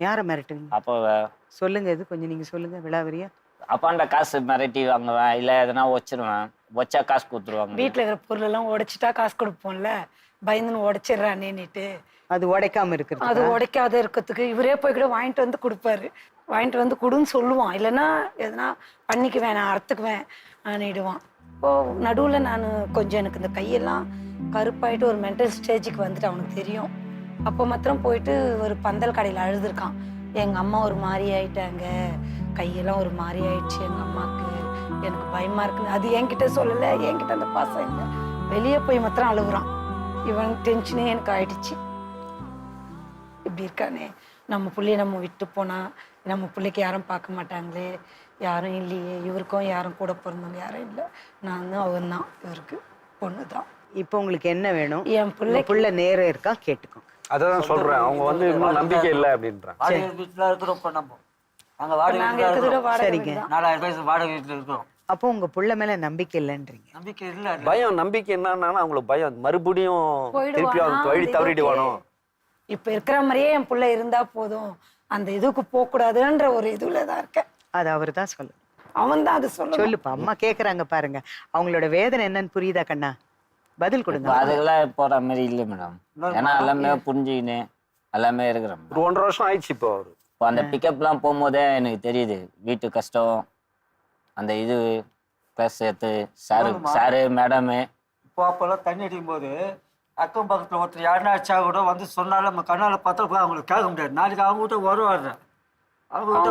யாரை மிரட்டுங்க? அப்போ சொல்லுங்க, இது கொஞ்சம் நீங்க சொல்லுங்க விளாவரியா. அப்பாண்ட காசு மிரட்டி வாங்குவேன், இல்லை எதனா வச்சிருவேன். வச்சா காசு கொடுத்துருவாங்க. வீட்டில் இருக்கிற பொருள் எல்லாம் உடைச்சிட்டா காசு கொடுப்போம்ல, பயந்துன்னு உடைச்சிடுறானேன்னுட்டு. அது உடைக்காம இருக்கிறது. அது உடைக்காத இருக்கிறதுக்கு இவரே போய் கூட வாங்கிட்டு வந்து கொடுப்பாரு. வாங்கிட்டு வந்து கொடுன்னு சொல்லுவான், இல்லைன்னா எதனா பண்ணிக்குவேன், நான் அறுத்துக்குவேன் ஆனிடுவான். இப்போ நடுவில் நான் கொஞ்சம் எனக்கு இந்த கையெல்லாம் கருப்பாயிட்டு ஒரு மென்டல் ஸ்டேஜுக்கு வந்துட்டு அவனுக்கு தெரியும். அப்போ மாத்திரம் போயிட்டு ஒரு பந்தல் கடையில் அழுதுருக்கான். எங்கள் அம்மா ஒரு மாதிரி ஆயிட்டாங்க, கையெல்லாம் ஒரு மாதிரி ஆயிடுச்சு எங்கள் அம்மாவுக்கு, எனக்கு பயமா இருக்குன்னு. அது என்கிட்ட சொல்லலை, என்கிட்ட அந்த பாசம் இல்லை. வெளியே போய் மாத்திரம் அழுகுறான். இவன் டென்ஷனே எனக்கு ஆயிடுச்சு. இப்படி இருக்கானே, நம்ம பிள்ளைய நம்ம விட்டு போனா நம்ம பிள்ளைக்கு யாரும் பார்க்க மாட்டாங்களே, யாரும் இல்லையே, இவருக்கும் யாரும் கூட பிறந்தவங்க யாரும் இல்லை, நான் தான் அவன் தான், இவருக்கு பொண்ணு தான். இப்போ உங்களுக்கு என்ன வேணும்? என் பிள்ளை நேரம் இருக்கா கேட்டுக்கோங்க. அதான் சொல்றேன், அவங்க வந்து இன்னும் நம்பிக்கை இல்லை அப்படின்றாங்க. வாடகை வீட்டுல இருக்கிறோம். நம்ம நாங்க வாடகை சரிங்க, 4000 பேர் வாடகை வீட்டுல இருக்கிறோம். அப்போ உங்க புள்ள மேல நம்பிக்கை இல்லைன்றீங்க? நம்பிக்கை இல்ல. பயம், நம்பிக்கை என்னன்னா அவங்களுக்கு பயம், மறுபடியும் திருப்பி அவங்க வழி தவறிடுவானோ. இப்ப இருக்கிற மாதிரியே என் பிள்ளை இருந்தா போதும், அந்த இதுக்கு போக கூடாதுன்ற ஒரு இதுலதான் இருக்கேன். அது அவர் தான் சொல்லு. அவன் தான் அது சொல்லுப்பா. அம்மா கேக்குறாங்க பாருங்க, அவங்களோட வேதனை என்னன்னு புரியுதா கண்ணா? பதில் கொடுங்க. அதெல்லாம் போற மாதிரி இல்லை மேடம். ஏன்னா எல்லாமே புரிஞ்சுக்கின்னு எல்லாமே இருக்கிறேன். ஒரு 1.5 வருஷம் ஆயிடுச்சு இப்போ அவரு. இப்போ அந்த பிக்கப்லாம் போகும்போதே எனக்கு தெரியுது வீட்டு கஷ்டம், அந்த இது கிளாஸ் சேர்த்து சாரு மேடமு. இப்போ அப்பெல்லாம் தண்ணி அடிக்கும் போது அக்கம் பக்கத்துல ஒருத்தர் யாருன்னா அடிச்சா கூட வந்து சொன்னாலும் நம்ம கண்ணால பார்த்தா போய் அவங்களுக்கு கேட்க முடியாது. நாளைக்கு அவங்க கிட்ட வருவாரு, அவங்க கிட்ட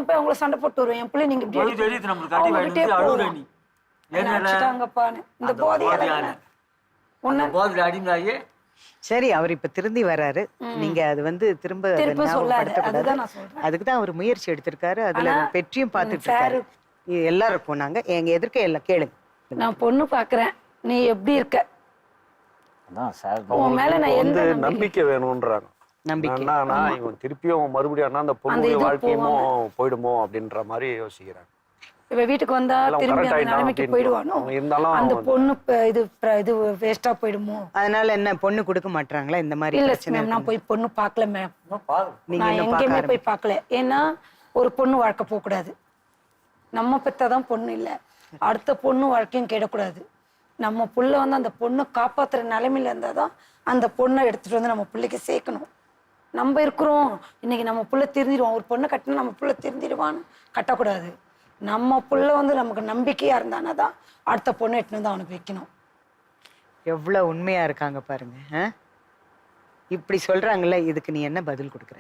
போய் அவங்கள சண்டை போட்டு வருவேன். என் பிள்ளை நீங்க தெரியுது நம்மளுக்கு அடி வாங்கி அழுகுற நீ இந்த போதில் அடிந்தாயே. சரி, அவர் இப்ப திருந்தி வர்றாரு. நீங்க அது வந்து திரும்ப அதுக்குதான் அவர் முயற்சி எடுத்திருக்காரு. அதுல வெற்றியும் பார்த்துட்டு இருக்காரு. எல்லாருக்கும் நாங்க எங்க எதிர்க்க எல்லாம் கேளுங்க. நான் பொண்ணு பாக்குறேன், நீ எப்படி இருக்க? உன் மேல நான் எந்த நம்பிக்கை வேணும்ன்றாங்க. நம்பிக்கை இவன் திருப்பியும் மறுபடியும் அந்த பொண்ணுடைய வாழ்க்கையுமோ போயிடுமோ அப்படின்ற மாதிரி யோசிக்கிறாங்க. இவ வீட்டுக்கு வந்தா திரும்பி அந்த நிலைமைக்கு போயிடுவானோ, அந்த பொண்ணு இது வேஸ்டா போயிடுமோ, அதனால என்ன பொண்ணு கொடுக்க மாட்டாங்களா இந்த மாதிரி? இல்ல மேம், நான் போய் பொண்ணு பாக்கல மேம். நான் எங்கேயுமே போய் பார்க்கல. ஏன்னா ஒரு பொண்ணு வாழ்க்கை போக கூடாது. நம்ம பெத்தாதான் பொண்ணு இல்ல, அடுத்த பொண்ணு வாழ்க்கையும் கெடக்கூடாது. நம்ம புள்ள வந்து அந்த பொண்ணை காப்பாத்துற நிலைமையில இருந்தாதான் அந்த பொண்ணை எடுத்துட்டு வந்து நம்ம பிள்ளைக்கு சேர்க்கணும். நம்ம இருக்கிறோம் இன்னைக்கு நம்ம புள்ள திருந்திடுவோம், ஒரு பொண்ணை கட்டினா நம்ம புள்ள திருந்திடுவான்னு கட்டக்கூடாது. நம்ம புள்ள வந்து நமக்கு நம்பிக்கையா இருந்தானா தான் அடுத்த பொண்ணு எட்டுன்னு வந்து அவனுக்கு வைக்கணும். எவ்வளவு உண்மையா இருக்காங்க பாருங்க. இப்படி சொல்றாங்கல்ல, இதுக்கு நீ என்ன பதில் கொடுக்குற?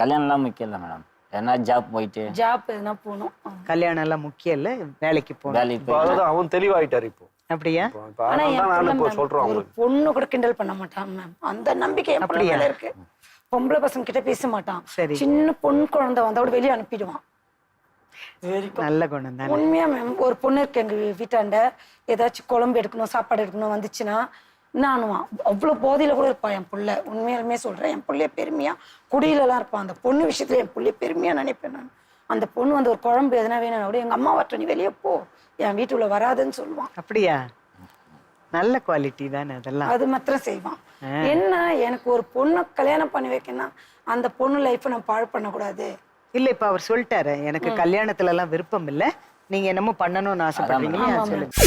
கல்யாணம் எல்லாம் முக்கியம் இல்லை மேடம். ஏன்னா ஜாப் போயிட்டு ஜாப் எதுனா போகணும். கல்யாணம் எல்லாம் முக்கியம் இல்ல, வேலைக்கு போகணும். வேலைக்கு அவன் தெளிவாயிட்டாரு இப்போ. அப்படியா? ஒரு பொண்ணு கூட கிண்டல் பண்ண மாட்டான் மேம், அந்த நம்பிக்கை அப்படியே இருக்கு. பொம்பளை பசங்க கிட்ட பேச மாட்டான். சின்ன பொண்ணு குழந்தை வந்தோட வெளியே அனுப்பிடுவான். நல்ல குணம் தான். உண்மையா மேம், ஒரு பொண்ணு இருக்கு எங்க வீட்டாண்ட, ஏதாச்சும் குழம்பு எடுக்கணும் சாப்பாடு எடுக்கணும் வந்துச்சுன்னா நானுவான். அவ்வளவு போதையில கூட இருப்பான் என் புள்ள. உண்மையாலுமே சொல்றேன், என் புள்ளைய பெருமையா குடியில எல்லாம் இருப்பான். அந்த பொண்ணு விஷயத்துல என் புள்ளைய பெருமையா நினைப்பேன் நான். அந்த பொண்ணு வந்து ஒரு குழம்பு எதனா வேணும் கூட எங்க அம்மா வட்ட நீ வெளியே போ, என் வீட்டுக்குள்ள வராதுன்னு சொல்லுவான். அப்படியா? நல்ல குவாலிட்டி தானே அதெல்லாம். அது மாத்திரம் செய்வான். என்ன எனக்கு ஒரு பொண்ணை கல்யாணம் பண்ணி வைக்கணும், அந்த பொண்ணு லைஃப்பை நான் பாழ் பண்ணக்கூடாது. இல்ல இப்ப அவர் சொல்லிட்டாரு, எனக்கு கல்யாணத்துல எல்லாம் விருப்பம் இல்ல, நீங்க என்னமோ பண்ணணும்னு ஆசைப்படுறீங்களா? சொல்லுங்க.